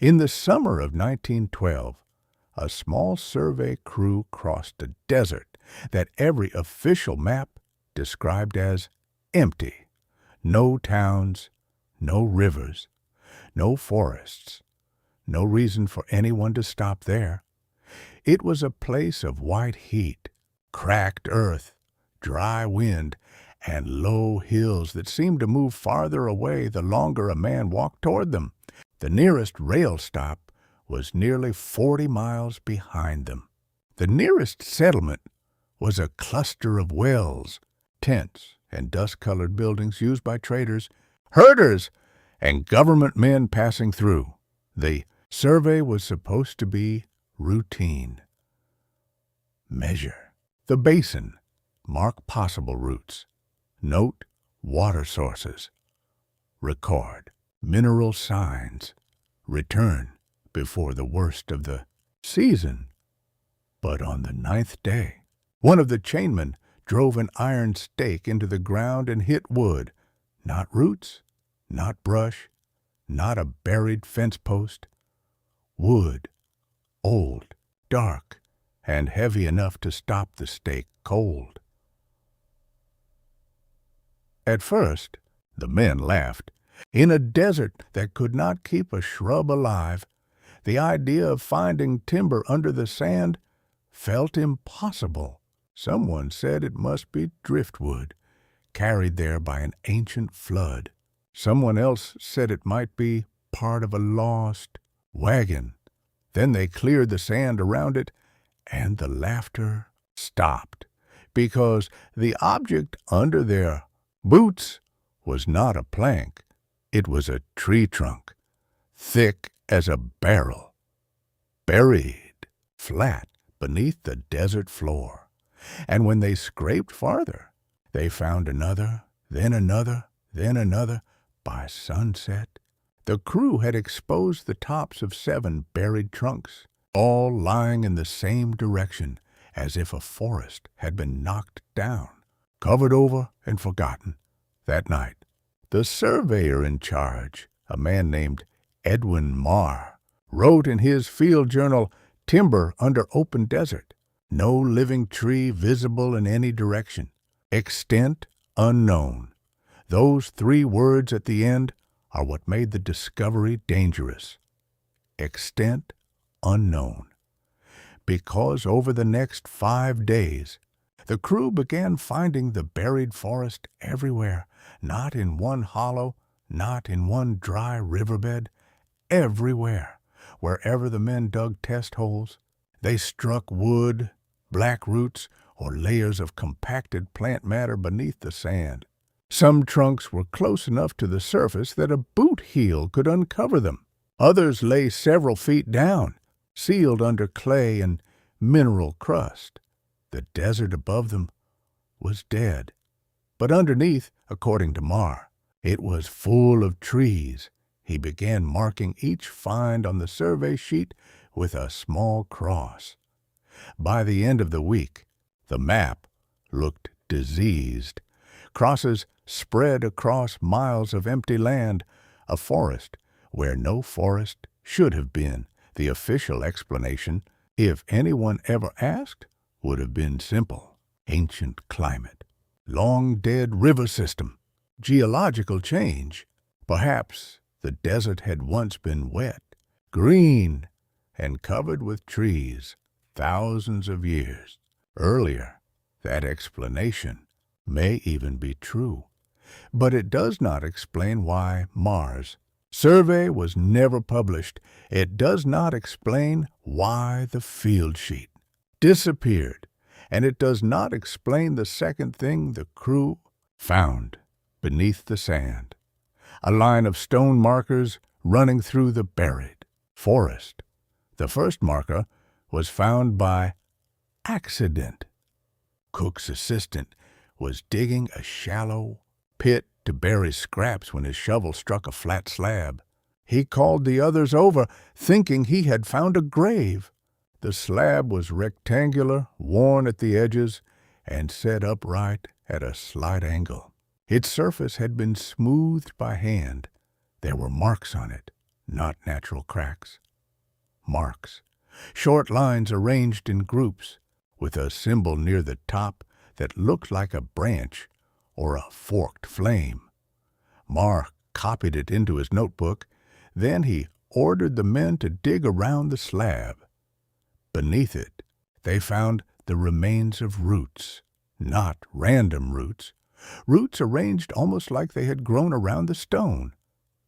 In the summer of 1912, a small survey crew crossed a desert that every official map described as empty. No towns, no rivers, no forests, no reason for anyone to stop there. It was a place of white heat, cracked earth, dry wind, and low hills that seemed to move farther away the longer a man walked toward them. The nearest rail stop was nearly 40 miles behind them. The nearest settlement was a cluster of wells, tents, and dust-colored buildings used by traders, herders, and government men passing through. The survey was supposed to be routine. Measure the basin, mark possible routes, note water sources, record mineral signs, return before the worst of the season. But on the 9th day, one of the chainmen drove an iron stake into the ground and hit wood, not roots, not brush, not a buried fence post. Wood, old, dark, and heavy enough to stop the stake cold. At first, the men laughed. In a desert that could not keep a shrub alive, the idea of finding timber under the sand felt impossible. Someone said it must be driftwood, carried there by an ancient flood. Someone else said it might be part of a lost wagon. Then they cleared the sand around it, and the laughter stopped, because the object under their boots was not a plank. It was a tree trunk, thick as a barrel, buried flat beneath the desert floor. And when they scraped farther, they found another, then another, then another. By sunset, the crew had exposed the tops of 7 buried trunks, all lying in the same direction, as if a forest had been knocked down, covered over and forgotten. That night, the surveyor in charge, a man named Edwin Marr, wrote in his field journal, "Timber under open desert. No living tree visible in any direction. Extent unknown." Those 3 words at the end are what made the discovery dangerous. Extent unknown. Because over the next 5 days, the crew began finding the buried forest everywhere, not in one hollow, not in one dry riverbed, everywhere. Wherever the men dug test holes, they struck wood, black roots, or layers of compacted plant matter beneath the sand. Some trunks were close enough to the surface that a boot heel could uncover them. Others lay several feet down, sealed under clay and mineral crust. The desert above them was dead. But underneath, according to Marr, it was full of trees. He began marking each find on the survey sheet with a small cross. By the end of the week, the map looked diseased. Crosses spread across miles of empty land, a forest where no forest should have been. The official explanation, if anyone ever asked, would have been simple. Ancient climate, long-dead river system, geological change. Perhaps the desert had once been wet, green, and covered with trees thousands of years earlier. That explanation may even be true, but it does not explain why Marr's survey was never published. It does not explain why the field sheet disappeared, and it does not explain the second thing the crew found beneath the sand: a line of stone markers running through the buried forest. The first marker was found by accident. Cook's assistant was digging a shallow pit to bury scraps when his shovel struck a flat slab. He called the others over, thinking he had found a grave. The slab was rectangular, worn at the edges, and set upright at a slight angle. Its surface had been smoothed by hand. There were marks on it, not natural cracks. Marks, short lines arranged in groups, with a symbol near the top that looked like a branch or a forked flame. Marr copied it into his notebook. Then he ordered the men to dig around the slab. Beneath it, they found the remains of roots, not random roots, roots arranged almost like they had grown around the stone.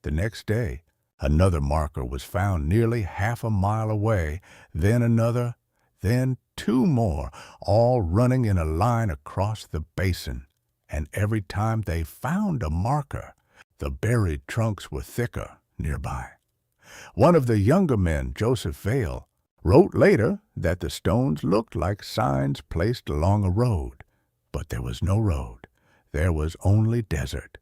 The next day, another marker was found nearly half a mile away, then another, then two more, all running in a line across the basin. And every time they found a marker, the buried trunks were thicker nearby. One of the younger men, Joseph Vail, wrote later that the stones looked like signs placed along a road. But there was no road. There was only desert.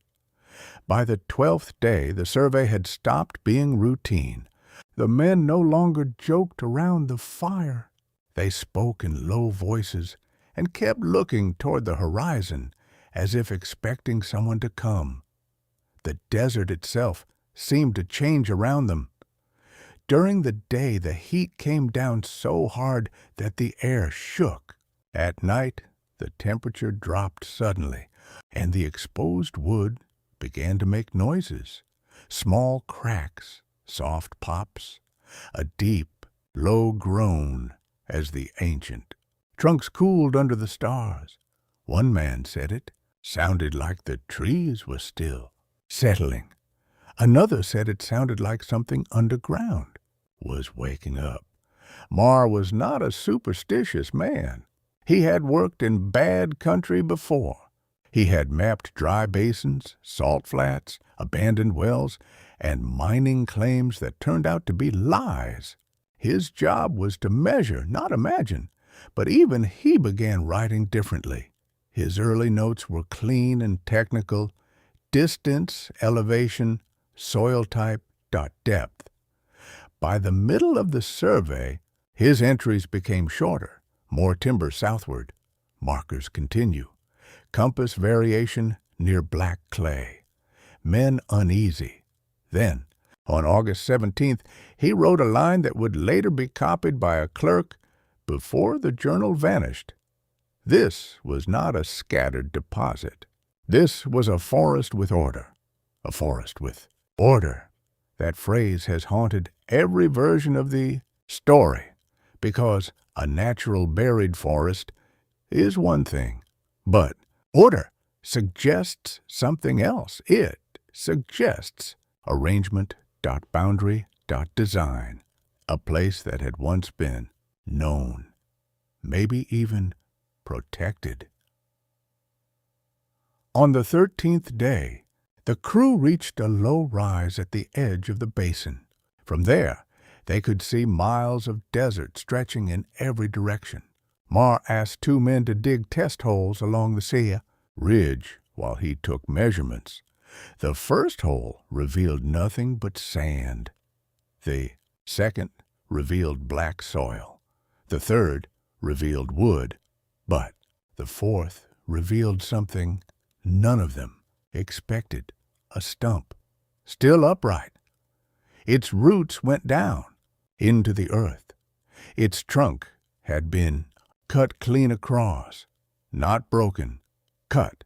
By the 12th day, the survey had stopped being routine. The men no longer joked around the fire. They spoke in low voices and kept looking toward the horizon as if expecting someone to come. The desert itself seemed to change around them. During the day, the heat came down so hard that the air shook. At night, the temperature dropped suddenly, and the exposed wood began to make noises. Small cracks, soft pops, a deep, low groan as the ancient trunks cooled under the stars. One man said it sounded like the trees were still, settling. Another said it sounded like something underground was waking up. Marr was not a superstitious man. He had worked in bad country before. He had mapped dry basins, salt flats, abandoned wells, and mining claims that turned out to be lies. His job was to measure, not imagine, but even he began writing differently. His early notes were clean and technical: distance, elevation, soil type, depth. By the middle of the survey, his entries became shorter, more timber southward. Markers continue. Compass variation near black clay. Men uneasy. Then, on August 17th, he wrote a line that would later be copied by a clerk before the journal vanished. This was not a scattered deposit. This was a forest with order. A forest with order. That phrase has haunted every version of the story, because a natural buried forest is one thing, but order suggests something else. It suggests arrangement.boundary.design, a place that had once been known, maybe even protected. On the 13th day, the crew reached a low rise at the edge of the basin. From there, they could see miles of desert stretching in every direction. Marr asked two men to dig test holes along the Sia ridge while he took measurements. The first hole revealed nothing but sand. The second revealed black soil. The third revealed wood. But the fourth revealed something none of them expected: a stump, still upright. Its roots went down into the earth. Its trunk had been cut clean across, not broken, cut.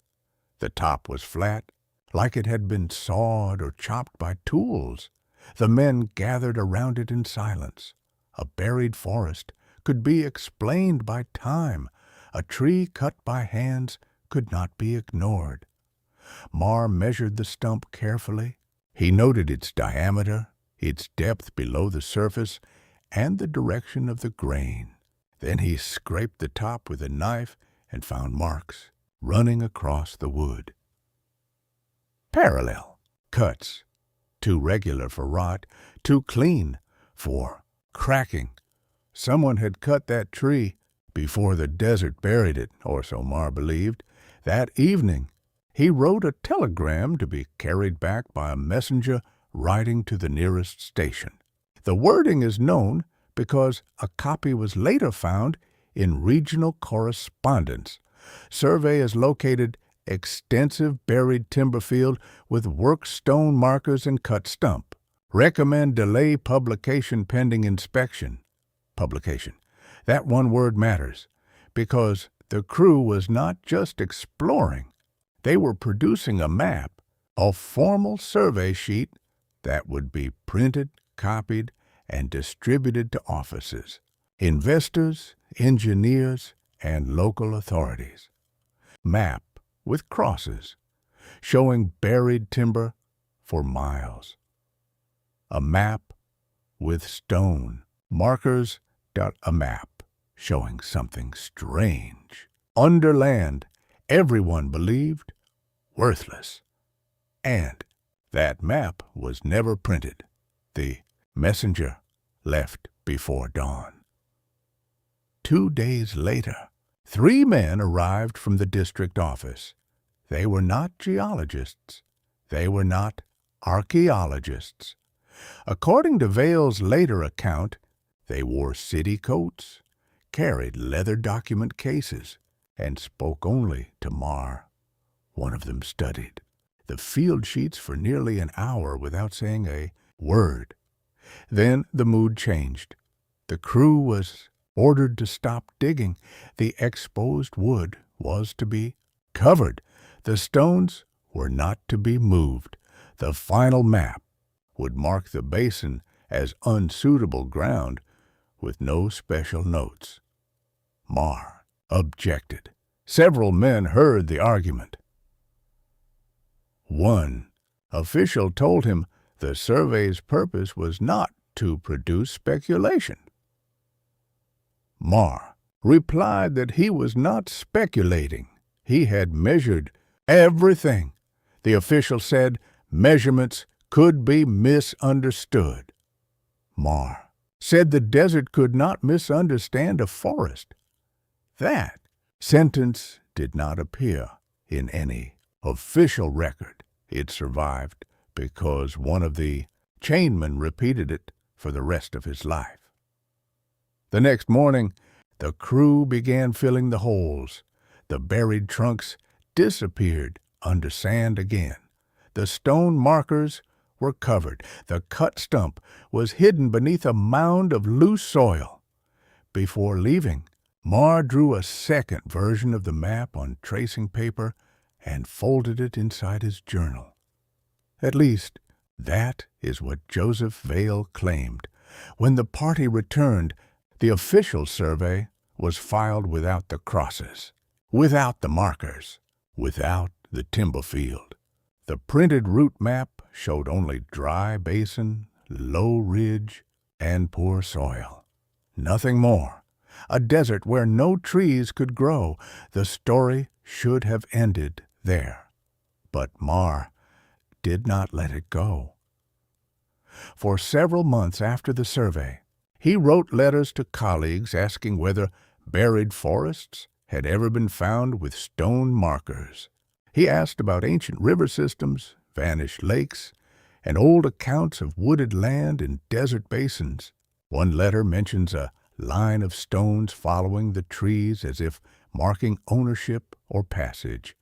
The top was flat, like it had been sawed or chopped by tools. The men gathered around it in silence. A buried forest could be explained by time. A tree cut by hands could not be ignored. Marr measured the stump carefully. He noted its diameter, its depth below the surface, and the direction of the grain. Then he scraped the top with a knife and found marks running across the wood. Parallel cuts, too regular for rot, too clean for cracking. Someone had cut that tree before the desert buried it, or so Marr believed. That evening, he wrote a telegram to be carried back by a messenger riding to the nearest station. The wording is known because a copy was later found in regional correspondence. Survey has located extensive buried timber field with worked stone markers and cut stump. Recommend delay publication pending inspection. Publication. That one word matters, because the crew was not just exploring. They were producing a map, a formal survey sheet that would be printed, copied, and distributed to offices, investors, engineers, and local authorities. Map with crosses, showing buried timber for miles. A map with stone markers. A map showing something strange. Under land, everyone believed worthless. And that map was never printed. The messenger left before dawn. 2 days later, 3 men arrived from the district office. They were not geologists. They were not archaeologists. According to Vail's later account, they wore city coats, carried leather document cases, and spoke only to Marr. One of them studied the field sheets for nearly an hour without saying a word. Then the mood changed. The crew was ordered to stop digging. The exposed wood was to be covered. The stones were not to be moved. The final map would mark the basin as unsuitable ground with no special notes. Marr objected. Several men heard the argument. One official told him the survey's purpose was not to produce speculation. Marr replied that he was not speculating. He had measured everything. The official said measurements could be misunderstood. Marr said the desert could not misunderstand a forest. That sentence did not appear in any official record. It survived because one of the chainmen repeated it for the rest of his life. The next morning, the crew began filling the holes. The buried trunks disappeared under sand again. The stone markers were covered. The cut stump was hidden beneath a mound of loose soil. Before leaving, Marr drew a second version of the map on tracing paper and folded it inside his journal. At least, that is what Joseph Vail claimed. When the party returned, the official survey was filed without the crosses, without the markers, without the timber field. The printed route map showed only dry basin, low ridge, and poor soil. Nothing more. A desert where no trees could grow. The story should have ended there. But Marr did not let it go. For several months after the survey, he wrote letters to colleagues asking whether buried forests had ever been found with stone markers. He asked about ancient river systems, vanished lakes, and old accounts of wooded land in desert basins. One letter mentions a line of stones following the trees as if marking ownership or passage.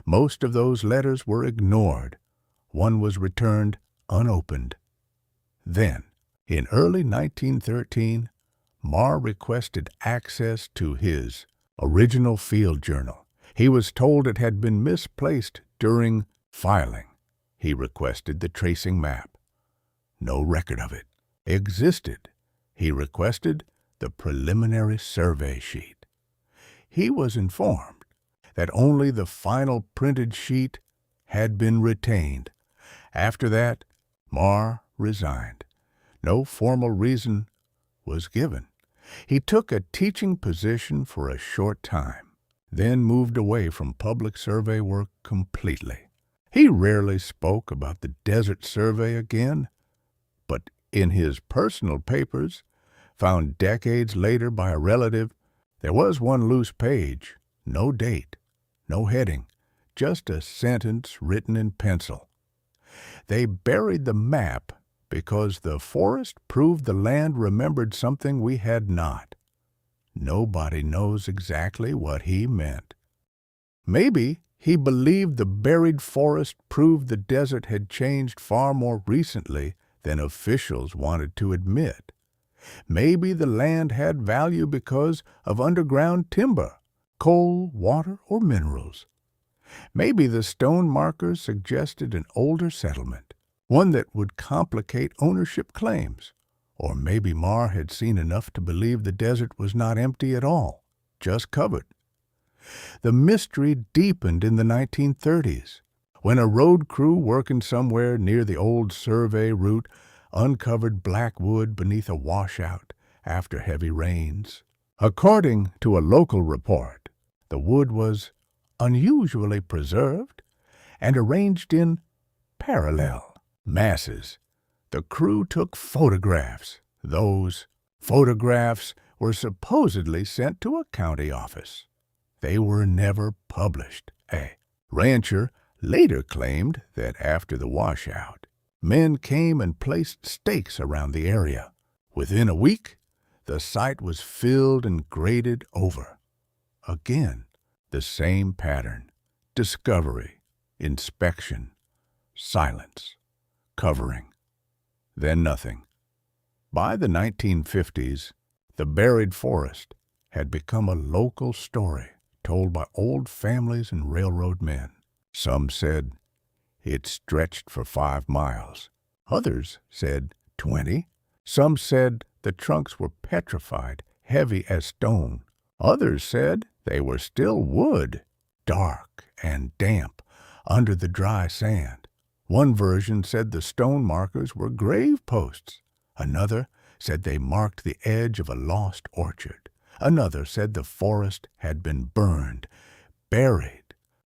Most of those letters were ignored. One was returned unopened. Then, in early 1913, Marr requested access to his original field journal. He was told it had been misplaced during filing. He requested the tracing map. No record of it existed. He requested the preliminary survey sheet. He was informed that only the final printed sheet had been retained. After that, Marr resigned. No formal reason was given. He took a teaching position for a short time, then moved away from public survey work completely. He rarely spoke about the desert survey again, but in his personal papers, found decades later by a relative, there was one loose page, no date, no heading, just a sentence written in pencil. They buried the map because the forest proved the land remembered something we had not. Nobody knows exactly what he meant. Maybe he believed the buried forest proved the desert had changed far more recently than officials wanted to admit. Maybe the land had value because of underground timber, coal, water, or minerals. Maybe the stone markers suggested an older settlement, one that would complicate ownership claims. Or maybe Marr had seen enough to believe the desert was not empty at all, just covered. The mystery deepened in the 1930s, when a road crew working somewhere near the old survey route uncovered black wood beneath a washout after heavy rains. According to a local report, the wood was unusually preserved and arranged in parallel masses. The crew took photographs. Those photographs were supposedly sent to a county office. They were never published. A rancher later claimed that after the washout, men came and placed stakes around the area. Within a week, the site was filled and graded over. Again, the same pattern: discovery, inspection, silence, covering, then nothing. By the 1950s, the buried forest had become a local story told by old families and railroad men. Some said it stretched for 5 miles. Others said 20. Some said the trunks were petrified, heavy as stone. Others said they were still wood, dark and damp under the dry sand. One version said the stone markers were grave posts. Another said they marked the edge of a lost orchard. Another said the forest had been burned, buried,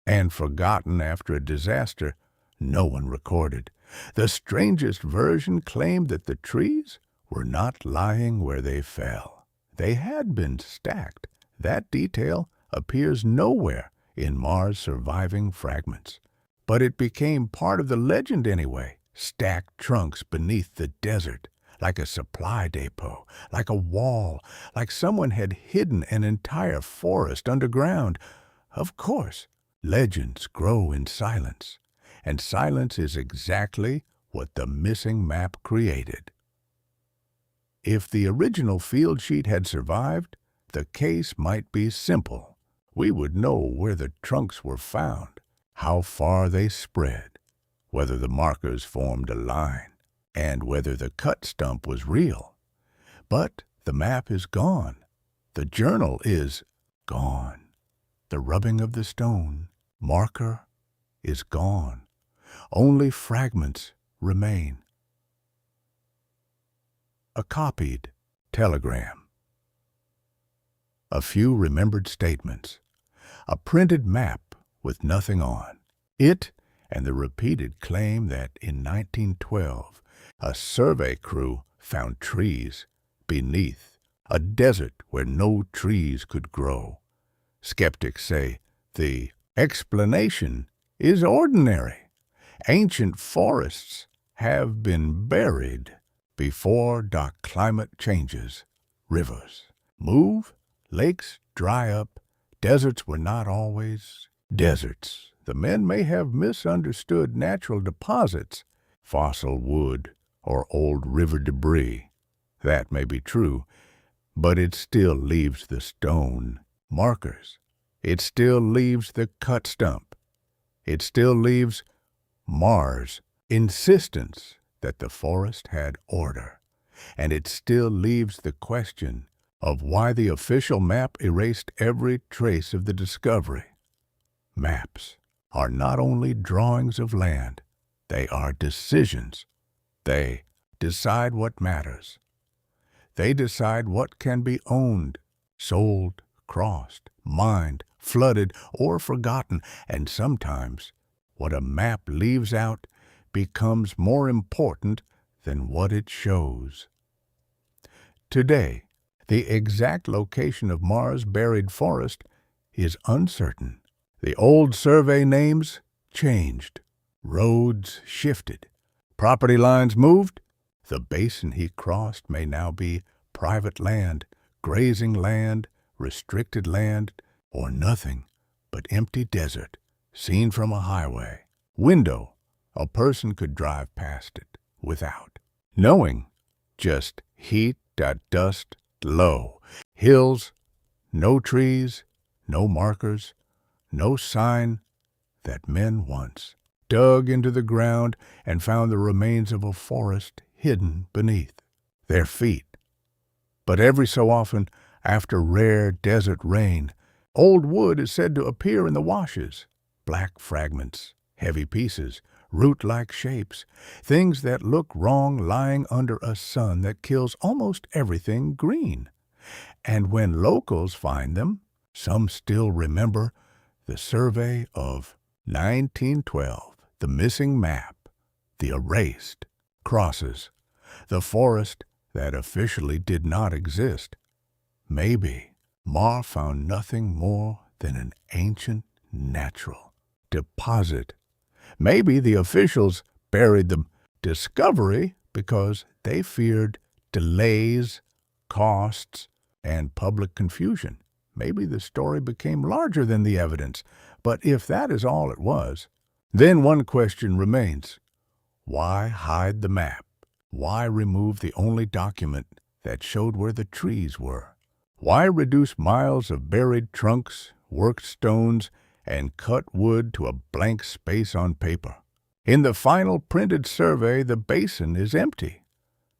and forgotten after a disaster no one recorded. The strangest version claimed that the trees were not lying where they fell. They had been stacked. That detail appears nowhere in Marr's surviving fragments. But it became part of the legend anyway. Stacked trunks beneath the desert, like a supply depot, like a wall, like someone had hidden an entire forest underground. Of course, legends grow in silence, and silence is exactly what the missing map created. If the original field sheet had survived, the case might be simple. We would know where the trunks were found, how far they spread, whether the markers formed a line, and whether the cut stump was real. But the map is gone. The journal is gone. The rubbing of the stone marker is gone. Only fragments remain. A copied telegram. A few remembered statements. A printed map with nothing on it, and the repeated claim that in 1912 a survey crew found trees beneath a desert where no trees could grow. Skeptics say the explanation is ordinary. Ancient forests have been buried before climate changes. Rivers move, lakes dry up, deserts were not always deserts. The men may have misunderstood natural deposits, fossil wood, or old river debris. That may be true, but it still leaves the stone markers. It still leaves the cut stump. It still leaves Marr's insistence that the forest had order. And it still leaves the question of why the official map erased every trace of the discovery. Maps are not only drawings of land, they are decisions. They decide what matters. They decide what can be owned, sold, crossed, mined, flooded, or forgotten, and sometimes what a map leaves out becomes more important than what it shows. Today, the exact location of Marr's buried forest is uncertain. The old survey names changed. Roads shifted. Property lines moved. The basin he crossed may now be private land, grazing land, restricted land, or nothing but empty desert, seen from a highway. Window, a person could drive past it without. knowing just heat, dust, low, hills, no trees, no markers, no sign that men once dug into the ground and found the remains of a forest hidden beneath their feet. But every so often, after rare desert rain, old wood is said to appear in the washes, black fragments, heavy pieces, root-like shapes, things that look wrong lying under a sun that kills almost everything green. And when locals find them, some still remember the survey of 1912, the missing map, the erased crosses, the forest that officially did not exist. Maybe Ma found nothing more than an ancient natural deposit. Maybe the officials buried the discovery because they feared delays, costs, and public confusion. Maybe the story became larger than the evidence. But if that is all it was, then one question remains. Why hide the map? Why remove the only document that showed where the trees were? Why reduce miles of buried trunks, worked stones, and cut wood to a blank space on paper? In the final printed survey, the basin is empty.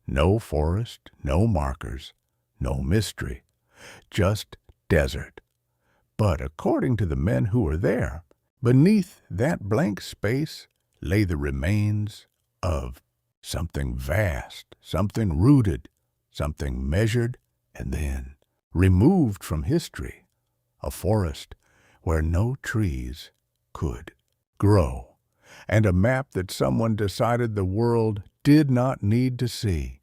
No forest, no markers, no mystery, just desert. But according to the men who were there, beneath that blank space lay the remains of something vast, something rooted, something measured and then removed from history, a forest where no trees could grow, and a map that someone decided the world did not need to see.